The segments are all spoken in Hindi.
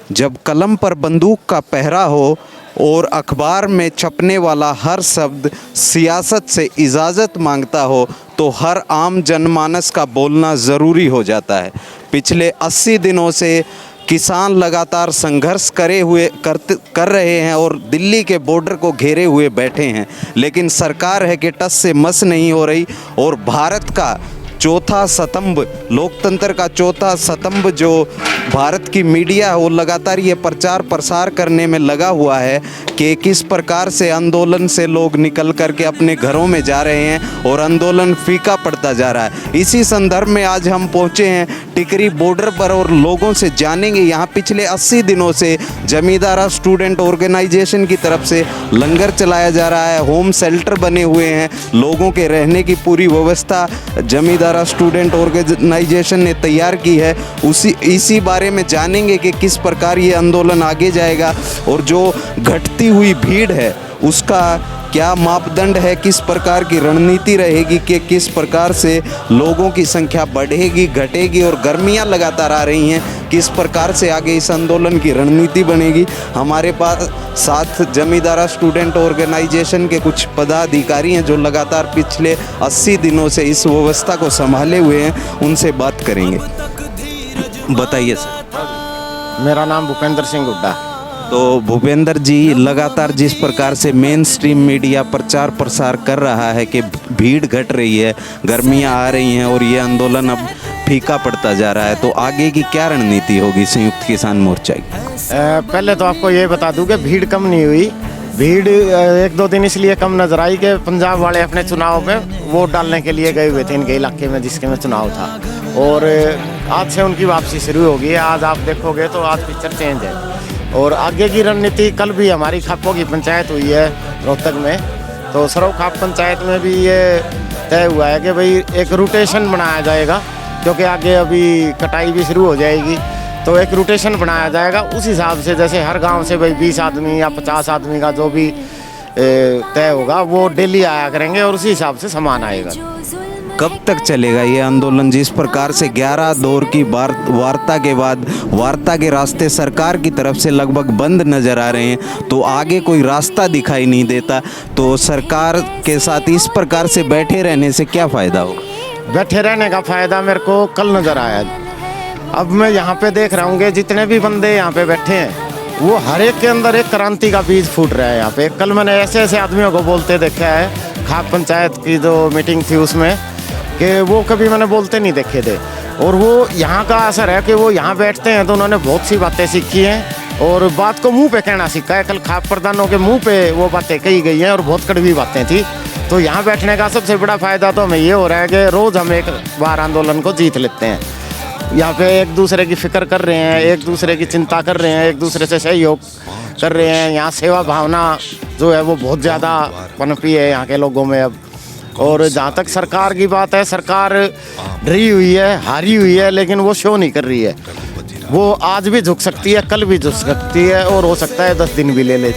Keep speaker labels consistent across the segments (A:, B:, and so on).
A: जब कलम पर बंदूक का पहरा हो और अखबार में छपने वाला हर शब्द सियासत से इजाज़त मांगता हो तो हर आम जनमानस का बोलना ज़रूरी हो जाता है। पिछले 80 दिनों से किसान लगातार संघर्ष कर रहे हैं और दिल्ली के बॉर्डर को घेरे हुए बैठे हैं, लेकिन सरकार है कि टस से मस नहीं हो रही और भारत का चौथा स्तंभ, लोकतंत्र का चौथा स्तंभ जो भारत की मीडिया है वो लगातार ये प्रचार प्रसार करने में लगा हुआ है कि किस प्रकार से आंदोलन से लोग निकल करके अपने घरों में जा रहे हैं और आंदोलन फीका पड़ता जा रहा है। इसी संदर्भ में आज हम पहुंचे हैं टिकरी बॉर्डर पर और लोगों से जानेंगे यहाँ पिछले 80 दिनों से जमींदारा स्टूडेंट ऑर्गेनाइजेशन की तरफ से लंगर चलाया जा रहा है, होम शेल्टर बने हुए हैं, लोगों के रहने की पूरी व्यवस्था जमींदारा स्टूडेंट ऑर्गेनाइजेशन ने तैयार की है। इसी बारे में जानेंगे कि किस प्रकार ये आंदोलन आगे जाएगा और जो घटती हुई भीड़ है उसका क्या मापदंड है, किस प्रकार की रणनीति रहेगी कि किस प्रकार से लोगों की संख्या बढ़ेगी घटेगी और गर्मियां लगातार आ रही हैं, किस प्रकार से आगे इस आंदोलन की रणनीति बनेगी। हमारे पास साथ जमींदारा स्टूडेंट ऑर्गेनाइजेशन के कुछ पदाधिकारी हैं जो लगातार पिछले 80 दिनों से इस व्यवस्था को संभाले हुए हैं, उनसे बात करेंगे। बताइए सर।
B: मेरा नाम भूपेंद्र सिंह हुड्डा।
A: तो भूपेंद्र जी, लगातार जिस प्रकार से मेन स्ट्रीम मीडिया प्रचार प्रसार कर रहा है कि भीड़ घट रही है, गर्मियां आ रही हैं और ये आंदोलन अब फीका पड़ता जा रहा है, तो आगे की क्या रणनीति होगी संयुक्त किसान मोर्चा की?
B: पहले तो आपको ये बता दूं कि भीड़ कम नहीं हुई। भीड़ 1-2 दिन इसलिए कम नजर आई कि पंजाब वाले अपने चुनाव में वोट डालने के लिए गए हुए थे इनके इलाके में जिसके में चुनाव था, और आज से उनकी वापसी शुरू होगी। आज आप देखोगे तो आज पिक्चर चेंज है। और आगे की रणनीति, कल भी हमारी खापों की पंचायत हुई है रोहतक में, तो सरव खाप पंचायत में भी ये तय हुआ है कि भाई एक रोटेशन बनाया जाएगा, क्योंकि आगे अभी कटाई भी शुरू हो जाएगी, तो एक रोटेशन बनाया जाएगा। उस हिसाब से जैसे हर गांव से भाई 20 आदमी या 50 आदमी का जो भी तय होगा वो डेली आया करेंगे और उसी हिसाब से सामान आएगा।
A: कब तक चलेगा ये आंदोलन? जिस प्रकार से 11 दौर की वार्ता के बाद वार्ता के रास्ते सरकार की तरफ से लगभग बंद नज़र आ रहे हैं, तो आगे कोई रास्ता दिखाई नहीं देता, तो सरकार के साथ इस प्रकार से बैठे रहने से क्या फ़ायदा होगा?
B: बैठे रहने का फ़ायदा मेरे को कल नज़र आया। अब मैं यहाँ पे देख रहा हूँ कि जितने भी बंदे यहाँ पे बैठे हैं वो हर एक के अंदर एक क्रांति का बीज फूट रहा है। यहाँ पे कल मैंने ऐसे ऐसे आदमियों को बोलते देखा है खाप पंचायत की जो मीटिंग थी उसमें, कि वो कभी मैंने बोलते नहीं देखे थे। और वो यहाँ का असर है कि वो यहाँ बैठते हैं तो उन्होंने बहुत सी बातें सीखी हैं और बात को मुंह पे कहना सीखा है। कल खाप प्रधानों के मुंह पे वो बातें कही गई हैं और बहुत कड़वी बातें थी। तो यहाँ बैठने का सबसे बड़ा फ़ायदा तो हमें ये हो रहा है कि रोज़ हम एक बार आंदोलन को जीत लेते हैं। यहाँ पे एक दूसरे की फिक्र कर रहे हैं, एक दूसरे की चिंता कर रहे हैं, एक दूसरे से सहयोग कर रहे हैं। यहाँ सेवा भावना जो है वो बहुत ज़्यादा पनपी है यहाँ के लोगों में अब। और जहाँ तक सरकार की बात है, सरकार डरी हुई है, हारी हुई है, लेकिन वो शो नहीं कर रही है। वो आज भी झुक सकती है, कल भी झुक सकती है और हो सकता है 10 दिन भी ले ले।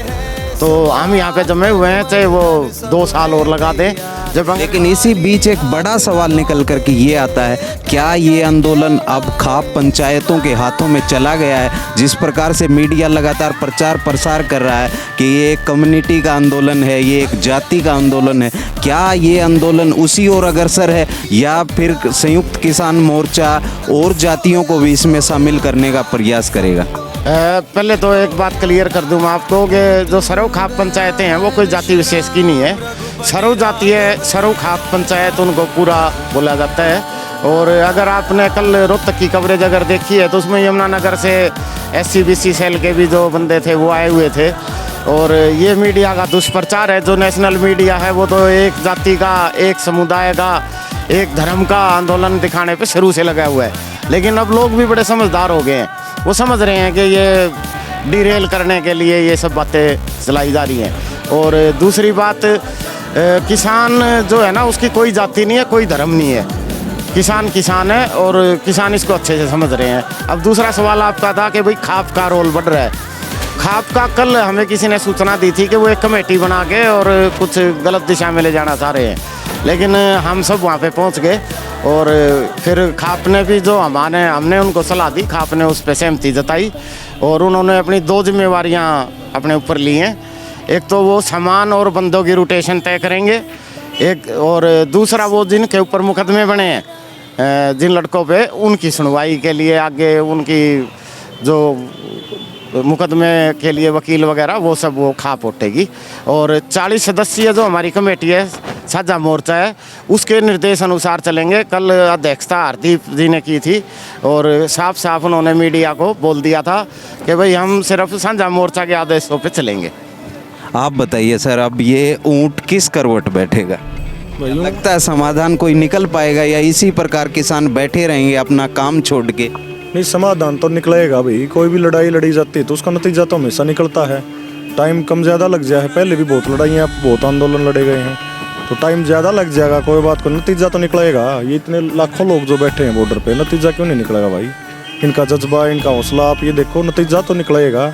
B: तो हम यहाँ पे जमे हुए हैं, चाहे वो 2 साल और लगा दें जब।
A: लेकिन इसी बीच एक बड़ा सवाल निकल कर के ये आता है, क्या ये आंदोलन अब खाप पंचायतों के हाथों में चला गया है? जिस प्रकार से मीडिया लगातार प्रचार प्रसार कर रहा है कि ये एक कम्युनिटी का आंदोलन है, ये एक जाति का आंदोलन है, क्या ये आंदोलन उसी ओर अग्रसर है या फिर संयुक्त किसान मोर्चा और जातियों को भी इसमें शामिल करने का प्रयास करेगा?
B: पहले तो एक बात क्लियर कर दूँ मैं आपको कि जो सरव खाप पंचायतें हैं वो कोई जाति विशेष की नहीं है। सरव जाति है, सरव खाप पंचायत उनको पूरा बोला जाता है। और अगर आपने कल रोहतक की कवरेज अगर देखी है तो उसमें यमुनानगर से SC-BC सेल के भी जो बंदे थे वो आए हुए थे। और ये मीडिया का दुष्प्रचार है, जो नेशनल मीडिया है वो तो एक जाति का, एक समुदाय का, एक धर्म का आंदोलन दिखाने पे शुरू से लगा हुआ है। लेकिन अब लोग भी बड़े समझदार हो गए हैं, वो समझ रहे हैं कि ये डिरेल करने के लिए ये सब बातें चलाई जा रही हैं। और दूसरी बात, किसान जो है ना उसकी कोई जाति नहीं है, कोई धर्म नहीं है, किसान किसान है और किसान इसको अच्छे से समझ रहे हैं। अब दूसरा सवाल आपका था कि भाई खाप का रोल बढ़ रहा है। खाप का कल हमें किसी ने सूचना दी थी कि वो एक कमेटी बना के और कुछ गलत दिशा में ले जाना चाह रहे हैं। लेकिन हम सब वहाँ पे पहुँच गए और फिर खाप ने भी जो हमने उनको सलाह दी, खाप ने उस पर सहमति जताई और उन्होंने अपनी 2 जिम्मेवारियाँ अपने ऊपर ली हैं। एक तो वो सामान और बंदों की रोटेशन तय करेंगे, एक और दूसरा वो जिनके ऊपर मुकदमे बने हैं जिन लड़कों पे, उनकी सुनवाई के लिए आगे उनकी जो मुकदमे के लिए वकील वगैरह वो सब वो खाप उठेगी। और 40 सदस्यीय जो हमारी कमेटी है, साझा मोर्चा है, उसके निर्देश अनुसार चलेंगे। कल अध्यक्षता हरदीप जी ने की थी और साफ साफ उन्होंने मीडिया को बोल दिया था कि भाई हम सिर्फ साझा मोर्चा के आदेशों पे चलेंगे।
A: आप बताइए सर, अब ये ऊंट किस करवट बैठेगा? लगता है समाधान कोई निकल पाएगा या इसी प्रकार किसान बैठे रहेंगे अपना काम छोड़ के?
C: नहीं, समाधान तो निकलेगा भाई। कोई भी लड़ाई लड़ी जाती है तो उसका नतीजा तो हमेशा निकलता है। टाइम कम ज़्यादा लग जाए, पहले भी बहुत लड़ाइयाँ बहुत आंदोलन लड़े गए हैं, तो टाइम ज़्यादा लग जाएगा, कोई बात को नतीजा तो निकलेगा। ये इतने लाखों लोग जो बैठे हैं बॉर्डर पे, नतीजा क्यों नहीं निकलेगा भाई? इनका जज्बा, इनका हौसला आप ये देखो, नतीजा तो निकलेगा।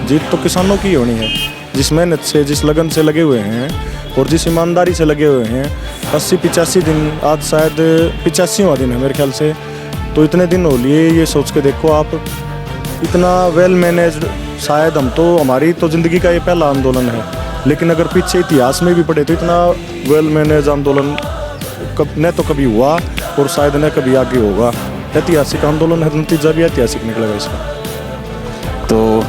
C: जीत तो किसानों की होनी है, जिस मेहनत से, जिस लगन से लगे हुए हैं और जिस ईमानदारी से लगे हुए हैं। 80-85 दिन, आज शायद 85वां दिन है मेरे ख्याल से, तो इतने दिन हो लिए। ये सोच के देखो आप, इतना वेल मैनेज्ड, शायद हम तो, हमारी तो ज़िंदगी का ये पहला आंदोलन है, लेकिन अगर पीछे इतिहास में भी पढ़े तो इतना वेल मैनेज आंदोलन न तो कभी हुआ और शायद न कभी आगे होगा। ऐतिहासिक आंदोलन है, नतीजा भी ऐतिहासिक निकलेगा इसका।
A: तो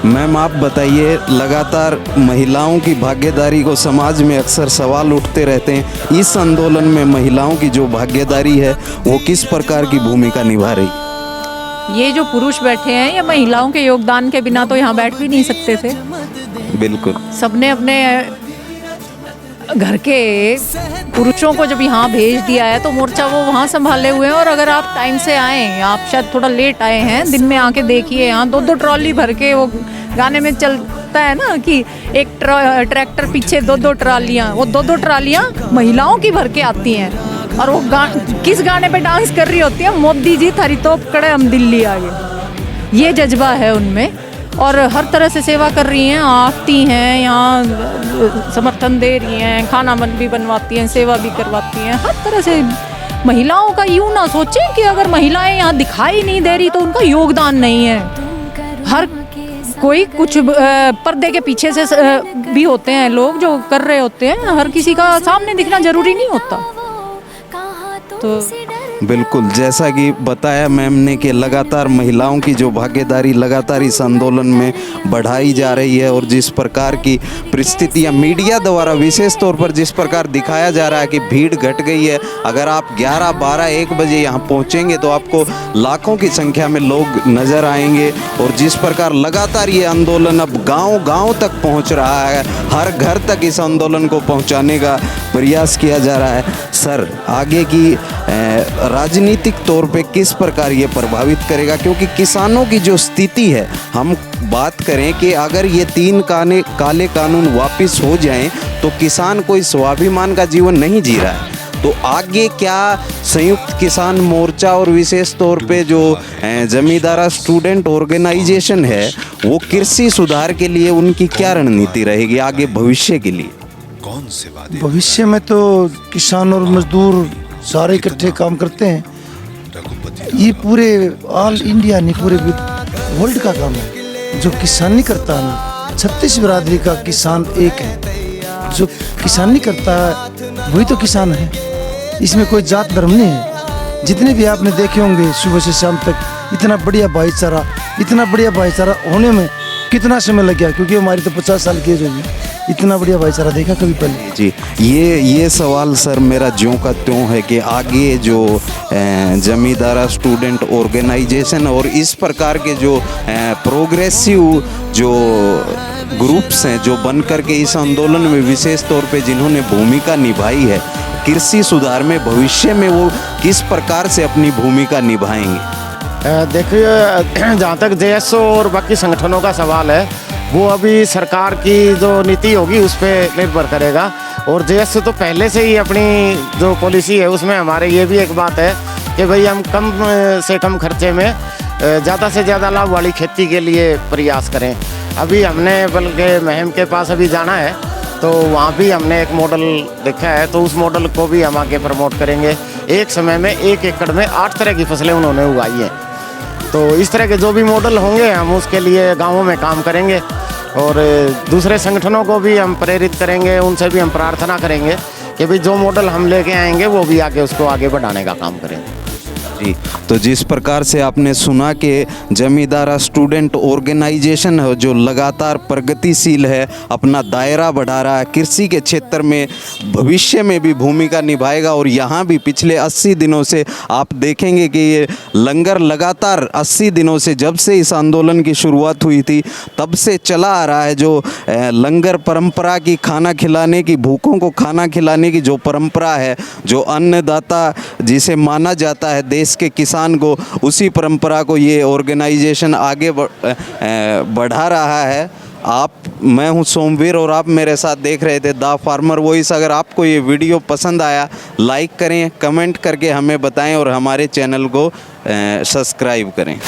A: मैम आप बताइए, लगातार महिलाओं की भागीदारी को समाज में अक्सर सवाल उठते रहते हैं। इस आंदोलन में महिलाओं की जो भागीदारी है वो किस प्रकार की भूमिका निभा रही?
D: ये जो पुरुष बैठे हैं, ये महिलाओं के योगदान के बिना तो यहाँ बैठ भी नहीं सकते थे।
A: बिल्कुल,
D: सबने अपने घर के पुरुषों को जब यहाँ भेज दिया है तो मोर्चा वो वहाँ संभाले हुए हैं। और अगर आप टाइम से आए, आप शायद थोड़ा लेट आए हैं, दिन में आके देखिए, यहाँ 2-2 ट्रॉली भर के, वो गाने में चलता है ना कि एक ट्रैक्टर पीछे 2-2 ट्रालियाँ, वो 2-2 ट्रालियाँ महिलाओं की भर के आती हैं। और वो किस गाने पे डांस कर रही होती है? मोदी जी थारी तोप कड़े हम दिल्ली आगे। ये जज्बा है उनमें और हर तरह से सेवा कर रही हैं, आती हैं यहाँ, समर्थन दे रही हैं, खाना भी बनवाती हैं, सेवा भी करवाती हैं, हर तरह से। महिलाओं का यूँ ना सोचें कि अगर महिलाएं यहाँ दिखाई नहीं दे रही तो उनका योगदान नहीं है। हर कोई कुछ पर्दे के पीछे से भी होते हैं लोग जो कर रहे होते हैं, हर किसी का सामने दिखना जरूरी नहीं होता। तो
A: बिल्कुल, जैसा कि बताया मैम ने कि लगातार महिलाओं की जो भागीदारी लगातार इस आंदोलन में बढ़ाई जा रही है और जिस प्रकार की परिस्थितियां मीडिया द्वारा विशेष तौर पर जिस प्रकार दिखाया जा रहा है कि भीड़ घट गई है। अगर आप 11, 12, 1 बजे यहाँ पहुँचेंगे तो आपको लाखों की संख्या में लोग नज़र आएंगे। और जिस प्रकार लगातार ये आंदोलन अब गाँव-गाँव तक पहुँच रहा है, हर घर तक इस आंदोलन को पहुँचाने का प्रयास किया जा रहा है। सर, आगे की राजनीतिक तौर पे किस प्रकार ये प्रभावित करेगा? क्योंकि किसानों की जो स्थिति है, हम बात करें कि अगर ये 3 काले कानून वापस हो जाएं तो किसान कोई स्वाभिमान का जीवन नहीं जी रहा है। तो आगे क्या संयुक्त किसान मोर्चा और विशेष तौर पे जो जमींदारा स्टूडेंट ऑर्गेनाइजेशन है, वो कृषि सुधार के लिए उनकी क्या रणनीति रहेगी आगे भविष्य के लिए?
E: भविष्य में तो किसान और मजदूर सारे इकट्ठे काम करते हैं। ये पूरे ऑल इंडिया नहीं, पूरे वर्ल्ड का काम है। जो किसानी करता है ना, 36 बिरादरी का किसान एक है। जो किसानी करता है वही तो किसान है। इसमें कोई जात धर्म नहीं है। जितने भी आपने देखे होंगे सुबह से शाम तक, इतना बढ़िया भाईचारा होने में कितना समय लग गया, क्योंकि हमारी तो 50 साल की एज होगी। इतना बढ़िया भाईचारा देखा कभी पहले?
A: जी, ये सवाल सर मेरा ज्यों का त्यों है कि आगे जो जमींदारा स्टूडेंट ऑर्गेनाइजेशन और इस प्रकार के जो प्रोग्रेसिव जो ग्रुप्स हैं जो बन करके इस आंदोलन में विशेष तौर पे जिन्होंने भूमिका निभाई है कृषि सुधार में, भविष्य में वो किस प्रकार से अपनी भूमिका निभाएंगे?
B: देखिए, जहाँ तक जेएसओ और बाकी संगठनों का सवाल है, वो अभी सरकार की जो नीति होगी उस पर निर्भर करेगा। और जेएसओ तो पहले से ही अपनी जो पॉलिसी है उसमें हमारे ये भी एक बात है कि भाई हम कम से कम खर्चे में ज़्यादा से ज़्यादा लाभ वाली खेती के लिए प्रयास करें। अभी हमने बल्कि महम के पास अभी जाना है तो वहाँ भी हमने एक मॉडल देखा है, तो उस मॉडल को भी हम आगे प्रमोट करेंगे। एक समय में 1 एकड़ में 8 तरह की फसलें उन्होंने उगाई हैं। तो इस तरह के जो भी मॉडल होंगे हम उसके लिए गाँवों में काम करेंगे और दूसरे संगठनों को भी हम प्रेरित करेंगे, उनसे भी हम प्रार्थना करेंगे कि भाई जो मॉडल हम लेके आएंगे वो भी आगे उसको आगे बढ़ाने का काम करेंगे।
A: जी, तो जिस प्रकार से आपने सुना कि जमींदारा स्टूडेंट ऑर्गेनाइजेशन है जो लगातार प्रगतिशील है, अपना दायरा बढ़ा रहा है, कृषि के क्षेत्र में भविष्य में भी भूमिका निभाएगा और यहाँ भी पिछले 80 दिनों से आप देखेंगे कि ये लंगर लगातार 80 दिनों से, जब से इस आंदोलन की शुरुआत हुई थी तब से चला आ रहा है। जो लंगर परंपरा की, खाना खिलाने की, भूखों को खाना खिलाने की जो परंपरा है, जो अन्नदाता जिसे माना जाता है देश के किसान को, उसी परंपरा को ये ऑर्गेनाइजेशन आगे बढ़ा रहा है। मैं हूं सोमवीर और आप मेरे साथ देख रहे थे द फार्मर वॉइस। अगर आपको ये वीडियो पसंद आया, लाइक करें, कमेंट करके हमें बताएं और हमारे चैनल को सब्सक्राइब करें।